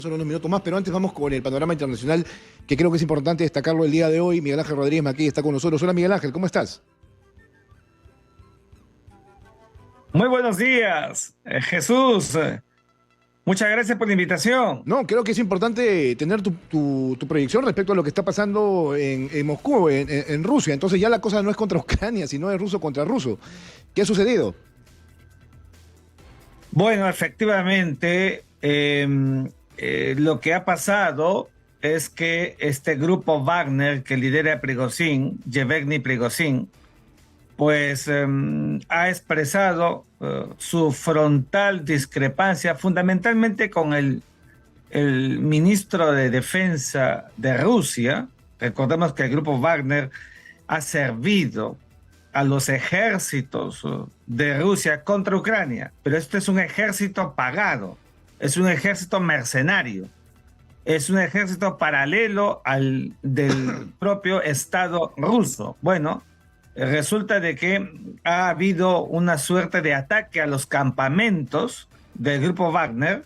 Son unos minutos más, pero antes vamos con el panorama internacional, que creo que es importante destacarlo el día de hoy. Miguel Ángel Rodríguez Maquí está con nosotros. Hola Miguel Ángel, ¿cómo estás? Muy buenos días, Jesús. Muchas gracias por la invitación. No, creo que es importante tener tu proyección respecto a lo que está pasando en Moscú, en Rusia. Entonces ya la cosa no es contra Ucrania, sino es ruso contra ruso. ¿Qué ha sucedido? Bueno, efectivamente, lo que ha pasado es que este grupo Wagner que lidera Prigozhin, Yevgeny Prigozhin, pues ha expresado su frontal discrepancia fundamentalmente con el ministro de Defensa de Rusia. Recordemos que el grupo Wagner ha servido a los ejércitos de Rusia contra Ucrania, pero este es un ejército pagado, es un ejército mercenario, es un ejército paralelo al del propio Estado ruso. Bueno, resulta de que ha habido una suerte de ataque a los campamentos del grupo Wagner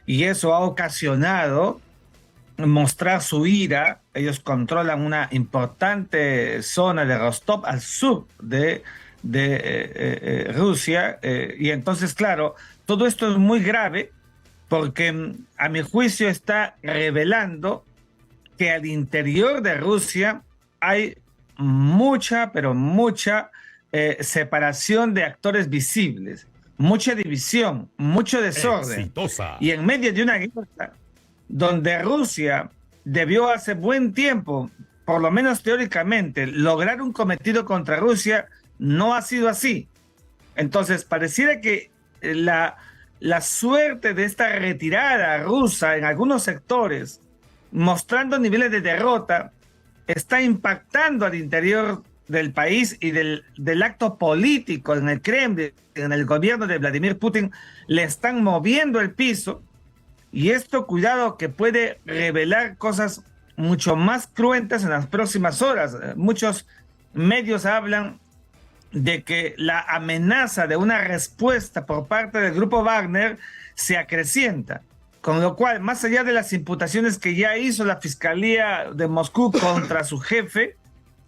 y eso ha ocasionado mostrar su ira. Ellos controlan una importante zona de Rostov al sur de Rusia, y entonces, claro, todo esto es muy grave porque a mi juicio está revelando que al interior de Rusia hay mucha, pero mucha separación de actores visibles, mucha división, mucho desorden. Exitosa. Y en medio de una guerra donde Rusia debió hace buen tiempo, por lo menos teóricamente, lograr un cometido contra Rusia, no ha sido así. Entonces, pareciera que la suerte de esta retirada rusa en algunos sectores, mostrando niveles de derrota, está impactando al interior del país y del acto político en el Kremlin, en el gobierno de Vladimir Putin, le están moviendo el piso. Y esto, cuidado, que puede revelar cosas mucho más cruentas en las próximas horas. Muchos medios hablan de que la amenaza de una respuesta por parte del grupo Wagner se acrecienta. Con lo cual, más allá de las imputaciones que ya hizo la Fiscalía de Moscú contra su jefe,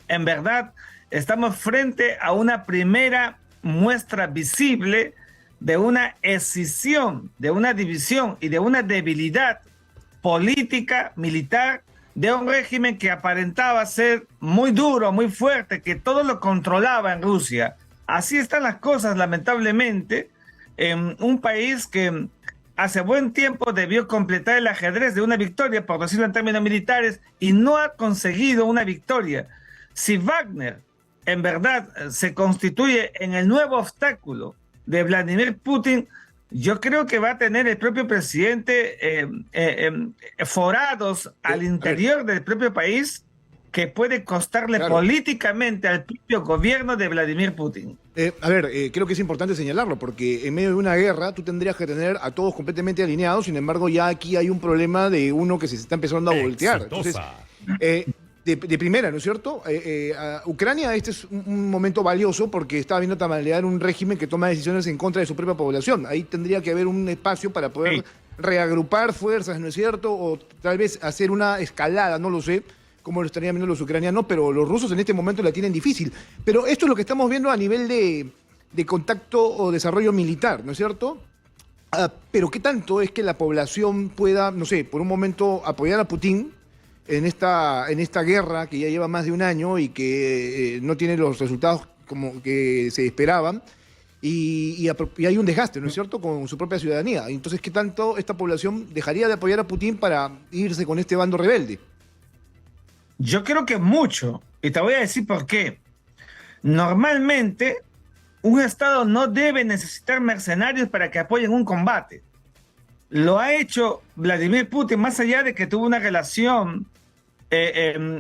en verdad estamos frente a una primera muestra visible de una escisión, de una división y de una debilidad política, militar, de un régimen que aparentaba ser muy duro, muy fuerte, que todo lo controlaba en Rusia. Así están las cosas, lamentablemente, en un país que hace buen tiempo debió completar el ajedrez de una victoria, por decirlo en términos militares, y no ha conseguido una victoria. Si Wagner en verdad se constituye en el nuevo obstáculo de Vladimir Putin, yo creo que va a tener el propio presidente forados al interior del propio país que puede costarle políticamente al propio gobierno de Vladimir Putin. Creo que es importante señalarlo, porque en medio de una guerra tú tendrías que tener a todos completamente alineados. Sin embargo, ya aquí hay un problema de uno que se está empezando a voltear. Entonces, de primera, ¿no es cierto? Ucrania, este es un momento valioso porque está viendo tambalear un régimen que toma decisiones en contra de su propia población. Ahí tendría que haber un espacio para poder reagrupar fuerzas, ¿no es cierto? O tal vez hacer una escalada, no lo sé, cómo lo estarían viendo los ucranianos, pero los rusos en este momento la tienen difícil. Pero esto es lo que estamos viendo a nivel de contacto o desarrollo militar, ¿no es cierto? Pero ¿qué tanto es que la población pueda, no sé, por un momento apoyar a Putin en esta guerra que ya lleva más de un año y que no tiene los resultados como que se esperaban, y hay un desgaste, ¿no es cierto?, con su propia ciudadanía? Entonces, ¿qué tanto esta población dejaría de apoyar a Putin para irse con este bando rebelde? Yo creo que mucho, y te voy a decir por qué. Normalmente, un Estado no debe necesitar mercenarios para que apoyen un combate. Lo ha hecho Vladimir Putin, más allá de que tuvo una relación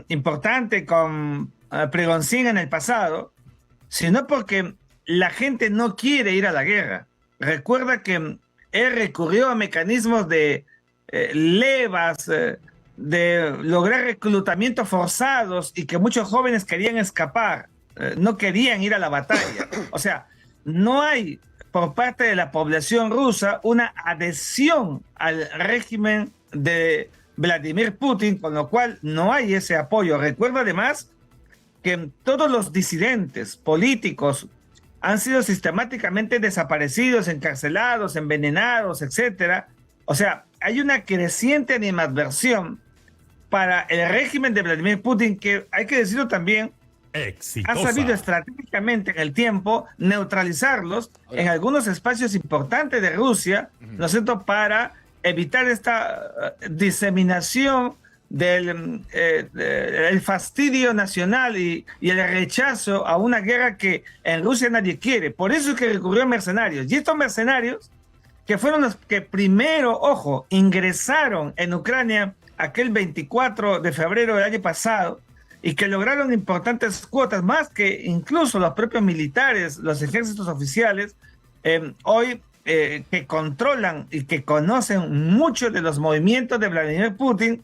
importante con Prigozhin en el pasado, sino porque la gente no quiere ir a la guerra. Recuerda que él recurrió a mecanismos de levas, de lograr reclutamientos forzados, y que muchos jóvenes querían escapar, no querían ir a la batalla. O sea, no hay por parte de la población rusa una adhesión al régimen de Vladimir Putin, con lo cual no hay ese apoyo. Recuerda además que todos los disidentes políticos han sido sistemáticamente desaparecidos, encarcelados, envenenados, etcétera. O sea, hay una creciente animadversión para el régimen de Vladimir Putin, que hay que decirlo también, ha sabido estratégicamente en el tiempo neutralizarlos en algunos espacios importantes de Rusia, ¿no es cierto?, para evitar esta diseminación del el fastidio nacional y el rechazo a una guerra que en Rusia nadie quiere. Por eso es que recurrió a mercenarios. Y estos mercenarios, que fueron los que primero, ojo, ingresaron en Ucrania aquel 24 de febrero del año pasado, y que lograron importantes cuotas, más que incluso los propios militares, los ejércitos oficiales, hoy que controlan y que conocen mucho de los movimientos de Vladimir Putin,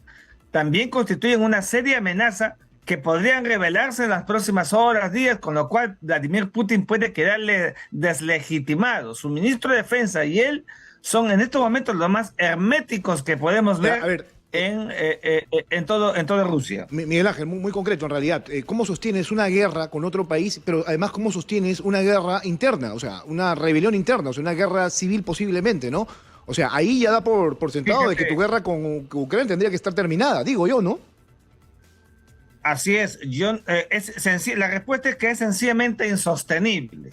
también constituyen una seria amenaza que podrían revelarse en las próximas horas, días, con lo cual Vladimir Putin puede quedarle deslegitimado. Su ministro de Defensa y él son en estos momentos los más herméticos que podemos ver en toda Rusia. Miguel Ángel, muy concreto en realidad. ¿Cómo sostienes una guerra con otro país, pero además cómo sostienes una guerra interna, o sea, una rebelión interna, o sea, una guerra civil posiblemente, ¿no? O sea, ahí ya da por sentado de que tu guerra con Ucrania tendría que estar terminada, digo yo, ¿no? Así es. La respuesta es que es sencillamente insostenible.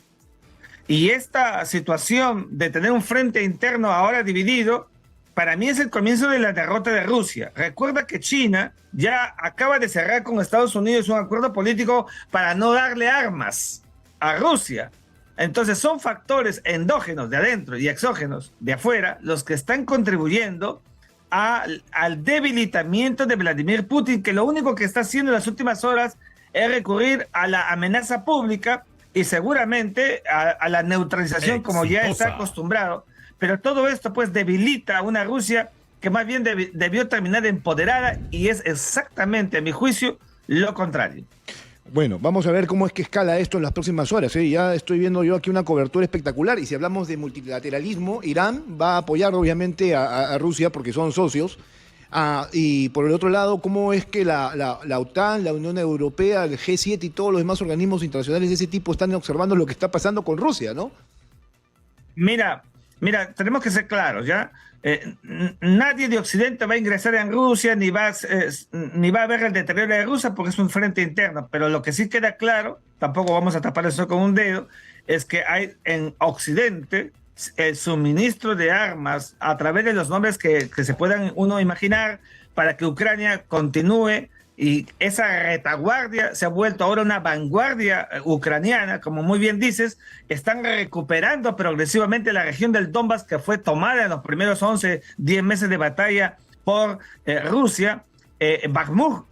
Y esta situación de tener un frente interno ahora dividido, para mí es el comienzo de la derrota de Rusia. Recuerda que China ya acaba de cerrar con Estados Unidos un acuerdo político para no darle armas a Rusia. Entonces son factores endógenos de adentro y exógenos de afuera los que están contribuyendo al debilitamiento de Vladimir Putin, que lo único que está haciendo en las últimas horas es recurrir a la amenaza pública y seguramente a la neutralización, como ya está acostumbrado. Pero todo esto pues debilita a una Rusia que más bien debió terminar empoderada, y es exactamente, a mi juicio, lo contrario. Bueno, vamos a ver cómo es que escala esto en las próximas horas, ¿eh? Ya estoy viendo yo aquí una cobertura espectacular, y si hablamos de multilateralismo, Irán va a apoyar obviamente a Rusia porque son socios. Y por el otro lado, ¿cómo es que la OTAN, la Unión Europea, el G7 y todos los demás organismos internacionales de ese tipo están observando lo que está pasando con Rusia, ¿no? Mira, tenemos que ser claros, ¿ya? Nadie de Occidente va a ingresar en Rusia, ni va a ver el deterioro de Rusia, porque es un frente interno. Pero lo que sí queda claro, tampoco vamos a tapar eso con un dedo, es que hay en Occidente el suministro de armas a través de los nombres que se puedan uno imaginar para que Ucrania continúe, y esa retaguardia se ha vuelto ahora una vanguardia ucraniana, como muy bien dices. Están recuperando progresivamente la región del Donbass, que fue tomada en los primeros 10 meses de batalla por Rusia. Bakhmut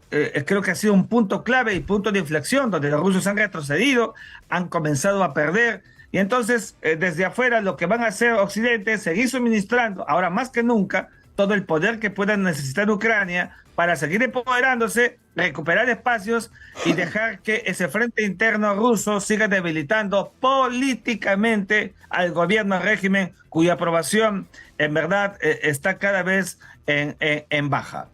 creo que ha sido un punto clave y punto de inflexión, donde los rusos han retrocedido, han comenzado a perder. Y entonces, desde afuera, lo que van a hacer Occidente es seguir suministrando, ahora más que nunca, todo el poder que pueda necesitar Ucrania para seguir empoderándose, recuperar espacios y dejar que ese frente interno ruso siga debilitando políticamente al gobierno, al régimen, cuya aprobación en verdad está cada vez en baja.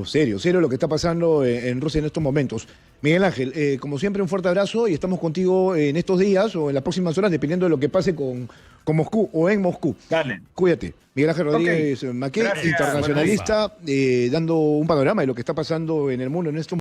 Serio lo que está pasando en Rusia en estos momentos. Miguel Ángel, como siempre, un fuerte abrazo, y estamos contigo en estos días o en las próximas horas, dependiendo de lo que pase con Moscú o en Moscú. Dale. Cuídate. Miguel Ángel Rodríguez Maquet, internacionalista, dando un panorama de lo que está pasando en el mundo en estos momentos.